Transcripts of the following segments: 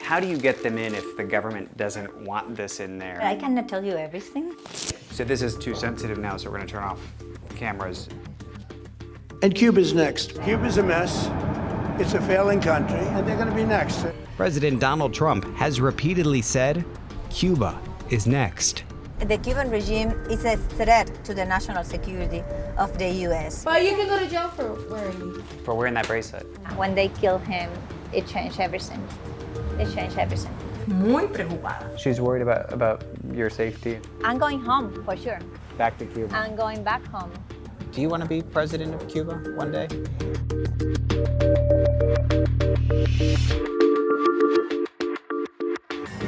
How do you get them in if the government doesn't want this in there? I cannot tell you everything. So this is too sensitive now, so we're gonna turn off cameras. And Cuba's next. Cuba's a mess. It's a failing country, and they're going to be next. President Donald Trump has repeatedly said Cuba is next. The Cuban regime is a threat to the national security of the U.S. But you can go to jail for wearing these. For wearing that bracelet. When they killed him, it changed everything. It changed everything. Muy preocupada. She's worried about your safety. I'm going home, for sure. Back to Cuba. I'm going back home. Do you want to be president of Cuba one day?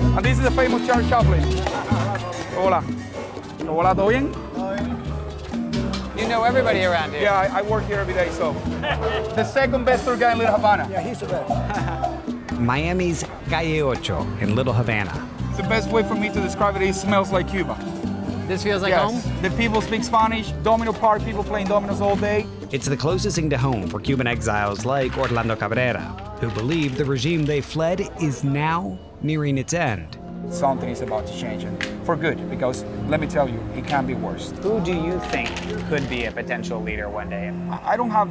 And this is the famous Charles Chaplin. Hola. Hola, ¿todo bien? You know everybody around here. Yeah, I work here every day, so. The second best tour guide in Little Havana. Yeah, he's the best. Miami's Calle Ocho in Little Havana. The best way for me to describe it is it smells like Cuba. This feels like Yes, the people speak Spanish, domino park, people playing dominoes all day. It's the closest thing to home for Cuban exiles like Orlando Cabrera, who believe the regime they fled is now nearing its end. Something is about to change, and for good, because let me tell you, it can be worse. Who do you think could be a potential leader one day? I don't have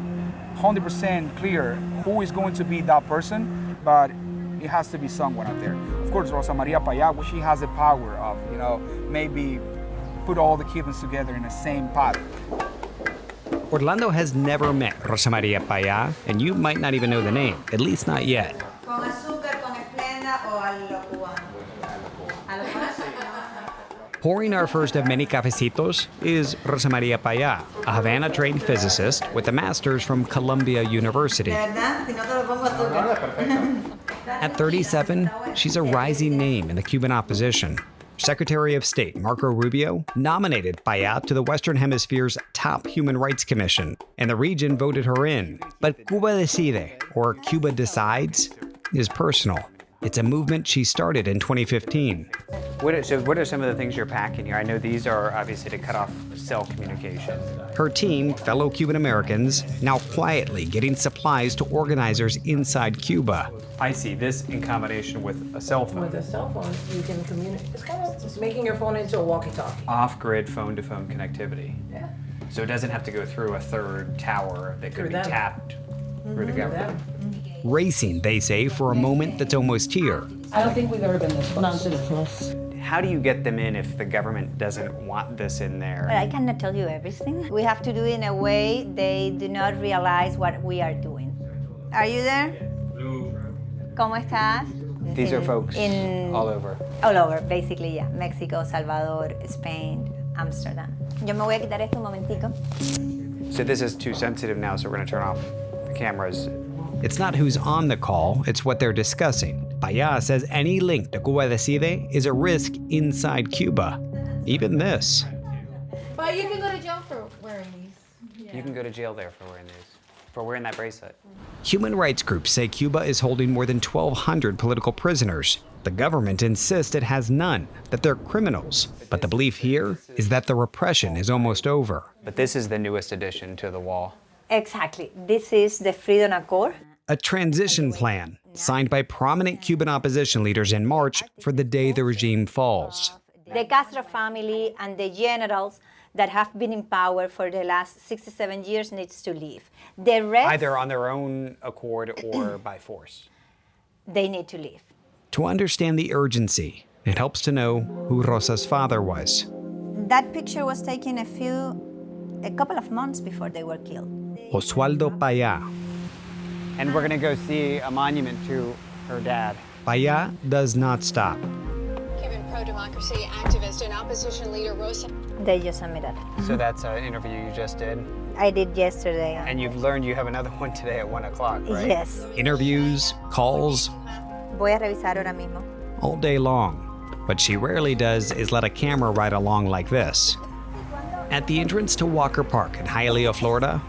100% clear who is going to be that person, but it has to be someone out there. Of course, Rosa Maria Payá, she has the power of, maybe put all the Cubans together in the same pot. Orlando has never met Rosa Maria Payá, and you might not even know the name, at least not yet. Con azúcar, con esplenda o a lo cubano. A lo cubano. Pouring our first of many cafecitos is Rosa Maria Payá, a Havana-trained physicist with a master's from Columbia University. At 37, she's a rising name in the Cuban opposition. Secretary of State Marco Rubio nominated Payá to the Western Hemisphere's top human rights commission, and the region voted her in. But Cuba Decide, or Cuba Decides, is personal. It's a movement she started in 2015. What are some of the things you're packing here? I know these are obviously to cut off cell communication. Her team, fellow Cuban Americans, now quietly getting supplies to organizers inside Cuba. I see this in combination with a cell phone. With a cell phone, you can communicate. It's kind of just making your phone into a walkie-talkie. Off-grid phone-to-phone connectivity. Yeah. So it doesn't have to go through a third tower that could Through be them. tapped through the government. Racing, they say, for a moment that's almost here. I don't think we've ever been this close. How do you get them in if the government doesn't want this in there? I cannot tell you everything. We have to do it in a way they do not realize what we are doing. Are you there? ¿Cómo estás? These are folks in all over. All over, basically, yeah. Mexico, Salvador, Spain, Amsterdam. Yo me voy a quitar esto un momentico. So this is too sensitive now, so we're gonna turn off the cameras. It's not who's on the call, it's what they're discussing. Payá says any link to Cuba Decide is a risk inside Cuba. Even this. But you can go to jail for wearing these. You can go to jail there for wearing these, for wearing that bracelet. Human rights groups say Cuba is holding more than 1,200 political prisoners. The government insists it has none, that they're criminals. But the belief here is that the repression is almost over. But this is the newest addition to the wall. Exactly. This is the Freedom Accord. A transition plan signed by prominent Cuban opposition leaders in March for the day the regime falls. The Castro family and the generals that have been in power for the last 67 years needs to leave. The rest, Either on their own accord or by force. they need to leave. To understand the urgency, it helps to know who Rosa's father was. That picture was taken a couple of months before they were killed. Oswaldo Payá. And we're gonna go see a monument to her dad. Payá does not stop. Cuban pro-democracy activist and opposition leader Rosa. They just sent me that. So that's an interview you just did. I did yesterday. And you've learned you have another one today at 1 o'clock, right? Yes. Interviews, calls, Voy a revisar ahora mismo. all day long. What she rarely does is let a camera ride along like this. At the entrance to Walker Park in Hialeah, Florida,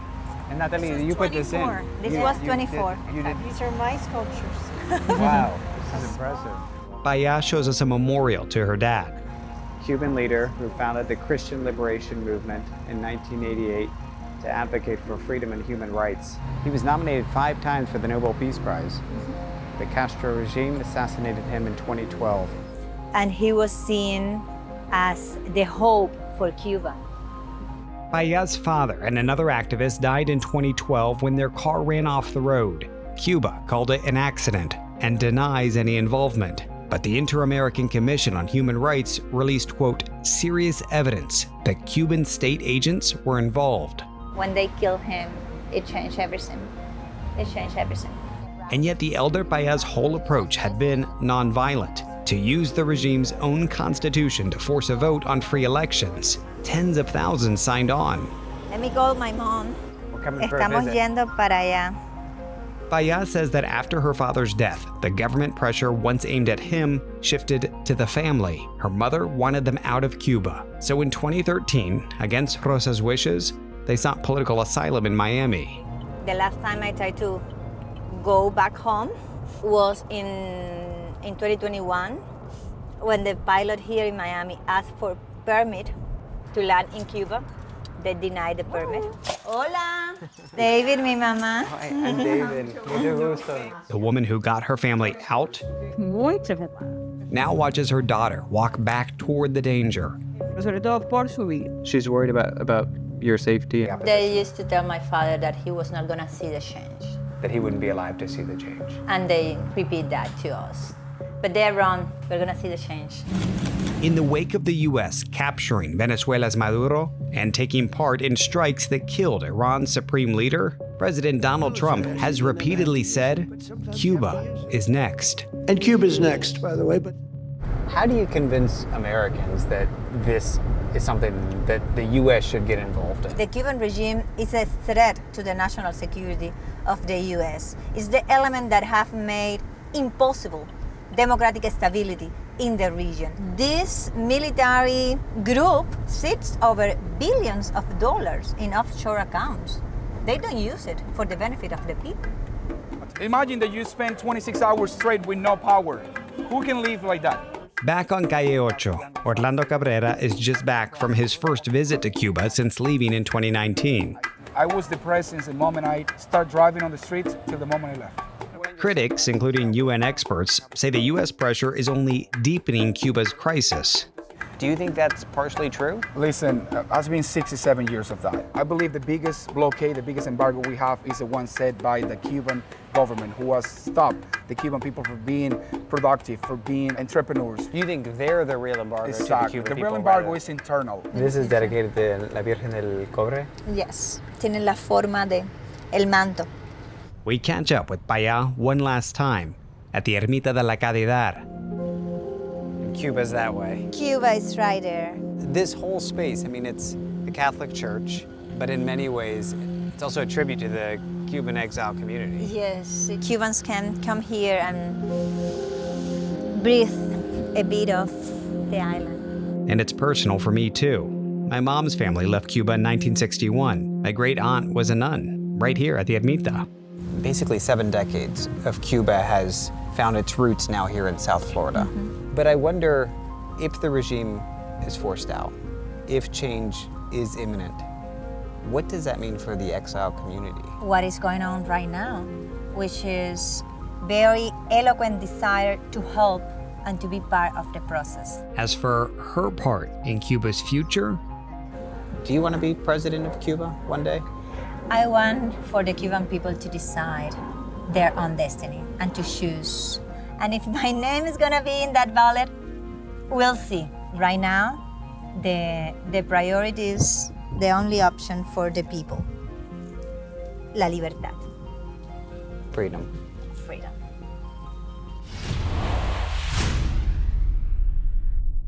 And Natalie, you put this in. This You- was you 24. You did. These are my sculptures. Wow, this is impressive. Payá shows us a memorial to her dad. Cuban leader who founded the Christian Liberation Movement in 1988 to advocate for freedom and human rights. He was nominated 5 times for the Nobel Peace Prize. The Castro regime assassinated him in 2012. And he was seen as the hope for Cuba. Paya's father and another activist died in 2012 when their car ran off the road. Cuba called it an accident and denies any involvement. But the Inter-American Commission on Human Rights released, quote, serious evidence that Cuban state agents were involved. When they killed him, it changed everything. It changed everything. And yet the elder Paya's whole approach had been nonviolent, to use the regime's own constitution to force a vote on free elections. Tens of thousands signed on. Let me call my mom. We're coming for a Estamos visit. yendo para allá. Paya says that after her father's death, the government pressure once aimed at him shifted to the family. Her mother wanted them out of Cuba. So in 2013, against Rosa's wishes, they sought political asylum in Miami. The last time I tried to go back home was in 2021 when the pilot here in Miami asked for permit to land in Cuba. They denied the permit. Hola, David, mi mamá. Hi, I'm David. Mucho gusto. The woman who got her family out now watches her daughter walk back toward the danger. Sobre todo por su vida. She's worried about your safety. They used to tell my father that he was not gonna see the change. That he wouldn't be alive to see the change. And they repeat that to us. But they're wrong, we're gonna see the change. In the wake of the US capturing Venezuela's Maduro and taking part in strikes that killed Iran's supreme leader, President Donald Trump has repeatedly said, Cuba is next. And Cuba's next, by the way. But How do you convince Americans that this is something that the U.S. should get involved in? The Cuban regime is a threat to the national security of the US. It's the element that have made impossible democratic stability in the region. This military group sits over billions of dollars in offshore accounts. They don't use it for the benefit of the people. Imagine that you spend 26 hours straight with no power. Who can live like that? Back on Calle Ocho, Orlando Cabrera is just back from his first visit to Cuba since leaving in 2019. I was depressed since the moment I started driving on the streets till the moment I left. Critics, including UN experts, say the US pressure is only deepening Cuba's crisis. Do you think that's partially true? Listen, it's been 67 years of that. I believe the biggest blockade, the biggest embargo we have is the one set by the Cuban government, who has stopped the Cuban people from being productive, for being entrepreneurs. You think they're the real embargo to the Exactly. Cuban The people? real embargo rather- is internal. This is dedicated to La Virgen del Cobre? Yes, tiene la forma de el manto. We catch up with Paya one last time at the Ermita de la Caridad. Cuba's that way. Cuba is right there. This whole space, I mean, it's the Catholic Church, but in many ways, it's also a tribute to the Cuban exile community. Yes, Cubans can come here and breathe a bit of the island. And it's personal for me too. My mom's family left Cuba in 1961. My great aunt was a nun, right here at the Ermita. Basically 7 decades of Cuba has found its roots now here in South Florida. But I wonder if the regime is forced out, if change is imminent, what does that mean for the exile community? What is going on right now, which is very eloquent desire to help and to be part of the process. As for her part in Cuba's future, Do you want to be president of Cuba one day? I want for the Cuban people to decide their own destiny and to choose. And if my name is gonna be in that ballot, we'll see. Right now, the priority is the only option for the people. La libertad. Freedom.